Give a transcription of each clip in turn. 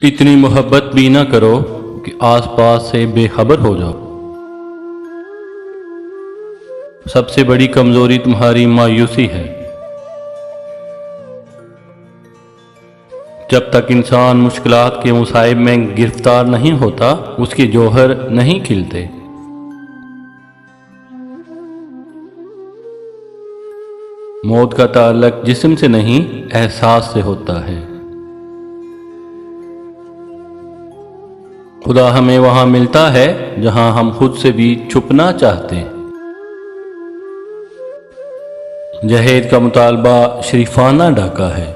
इतनी मोहब्बत भी ना करो कि आस पास से बेखबर हो जाओ। सबसे बड़ी कमजोरी तुम्हारी मायूसी है। जब तक इंसान मुश्किलात के मुसाइब में गिरफ्तार नहीं होता, उसके जौहर नहीं खिलते। मौत का ताल्लुक जिस्म से नहीं, एहसास से होता है। खुदा हमें वहां मिलता है जहां हम खुद से भी छुपना चाहते हैं। जहेद का मुतालबा शरीफाना डाका है।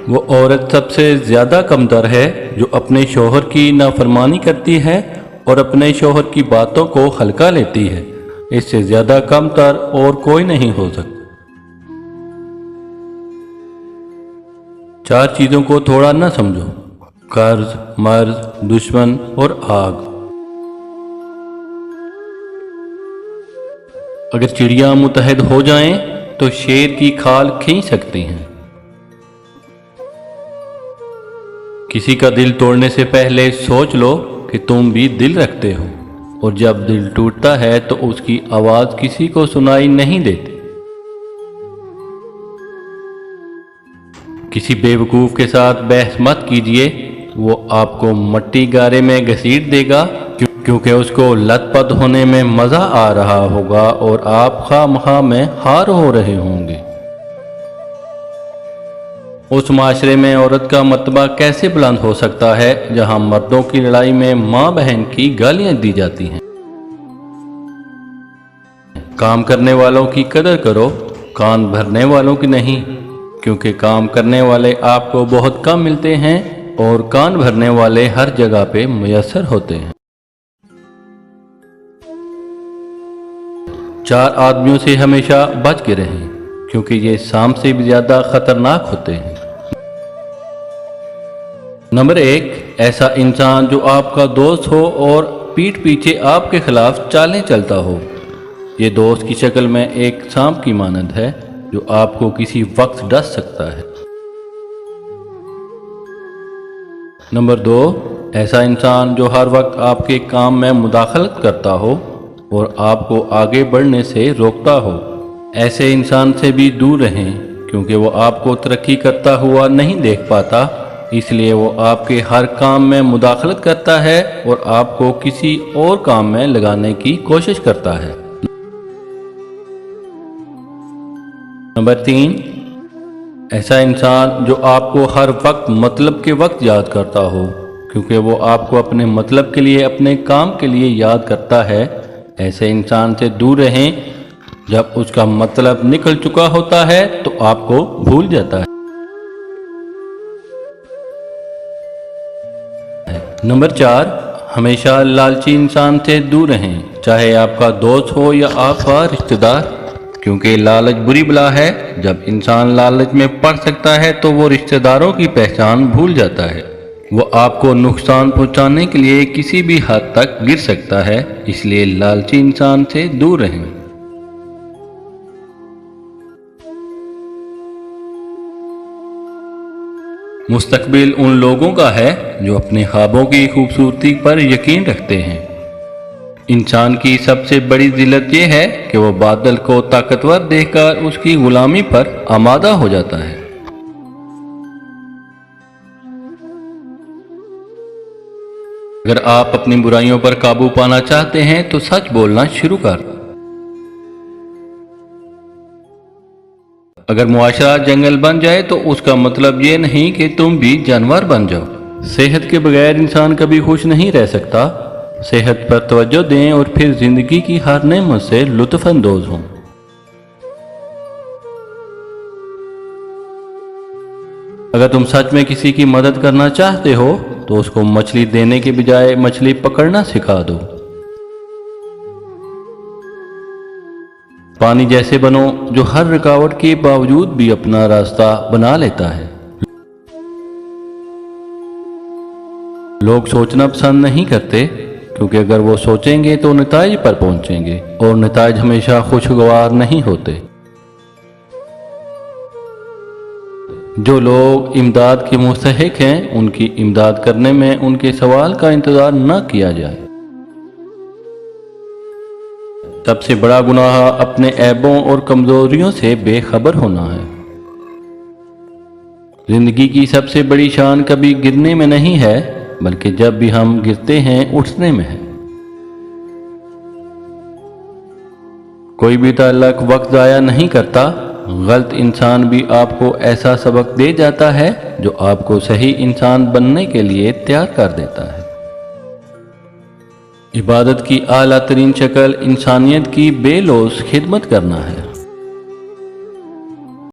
वो औरत सबसे ज्यादा कमतर है जो अपने शौहर की नाफरमानी करती है और अपने शौहर की बातों को हल्का लेती है। इससे ज्यादा कमतर और कोई नहीं हो सकता। 4 चीजों को थोड़ा न समझो: कर्ज, मर्ज, दुश्मन और आग। अगर चिड़िया मुतहद हो जाएं तो शेर की खाल खींच सकती हैं। किसी का दिल तोड़ने से पहले सोच लो कि तुम भी दिल रखते हो, और जब दिल टूटता है तो उसकी आवाज किसी को सुनाई नहीं देती। किसी बेवकूफ के साथ बहस मत कीजिए, वो आपको मट्टी गारे में घसीट देगा, क्योंकि उसको लथपथ होने में मजा आ रहा होगा और आप खामखा में हार हो रहे होंगे। उस माशरे में औरत का मर्तबा कैसे बुलंद हो सकता है जहां मर्दों की लड़ाई में मां बहन की गालियां दी जाती हैं। काम करने वालों की कदर करो, कान भरने वालों की नहीं, क्योंकि काम करने वाले आपको बहुत कम मिलते हैं और कान भरने वाले हर जगह पे मुयस्सर होते हैं। 4 आदमियों से हमेशा बच के रहें, क्योंकि ये सांप से भी ज्यादा खतरनाक होते हैं। नंबर 1, ऐसा इंसान जो आपका दोस्त हो और पीठ पीछे आपके खिलाफ चालें चलता हो। ये दोस्त की शक्ल में एक सांप की मानंद है जो आपको किसी वक्त डस सकता है। नंबर 2, ऐसा इंसान जो हर वक्त आपके काम में मुदाखलत करता हो और आपको आगे बढ़ने से रोकता हो। ऐसे इंसान से भी दूर रहें, क्योंकि वो आपको तरक्की करता हुआ नहीं देख पाता, इसलिए वो आपके हर काम में मुदाखलत करता है और आपको किसी और काम में लगाने की कोशिश करता है। नंबर 3, ऐसा इंसान जो आपको हर वक्त मतलब के वक्त याद करता हो, क्योंकि वो आपको अपने मतलब के लिए, अपने काम के लिए याद करता है। ऐसे इंसान से दूर रहें, जब उसका मतलब निकल चुका होता है तो आपको भूल जाता है। नंबर 4, हमेशा लालची इंसान से दूर रहें, चाहे आपका दोस्त हो या आपका रिश्तेदार, क्योंकि लालच बुरी बला है। जब इंसान लालच में पड़ सकता है तो वो रिश्तेदारों की पहचान भूल जाता है। वो आपको नुकसान पहुंचाने के लिए किसी भी हद तक गिर सकता है, इसलिए लालची इंसान से दूर रहें। मुस्तकबिल उन लोगों का है जो अपने ख्वाबों की खूबसूरती पर यकीन रखते हैं। इंसान की सबसे बड़ी जिल्लत यह है कि वो बादल को ताकतवर देखकर उसकी गुलामी पर आमादा हो जाता है। अगर आप अपनी बुराइयों पर काबू पाना चाहते हैं तो सच बोलना शुरू कर। अगर मुआशरा जंगल बन जाए तो उसका मतलब ये नहीं कि तुम भी जानवर बन जाओ। सेहत के बगैर इंसान कभी खुश नहीं रह सकता। सेहत पर तवज्जो दें और फिर जिंदगी की हर नेमत से लुत्फ अंदोज हों। अगर तुम सच में किसी की मदद करना चाहते हो तो उसको मछली देने के बजाय मछली पकड़ना सिखा दो। पानी जैसे बनो जो हर रुकावट के बावजूद भी अपना रास्ता बना लेता है। लोग सोचना पसंद नहीं करते, क्योंकि अगर वो सोचेंगे तो नताइज पर पहुंचेंगे, और नताइज हमेशा खुशगवार नहीं होते। جو لوگ امداد کے مستحق ہیں ان کی امداد کرنے میں ان کے سوال کا انتظار نہ کیا جائے۔ سب سے بڑا گناہ اپنے عیبوں اور کمزوریوں سے بے خبر ہونا ہے۔ زندگی کی سب سے بڑی شان کبھی گرنے میں نہیں ہے بلکہ جب بھی ہم گرتے ہیں اٹھنے میں ہے۔ کوئی بھی تعلق وقت ضائع نہیں کرتا، غلط انسان بھی آپ کو ایسا سبق دے جاتا ہے جو آپ کو صحیح انسان بننے کے لیے تیار کر دیتا ہے۔ عبادت کی اعلیٰ ترین شکل انسانیت کی بے لوث خدمت کرنا ہے۔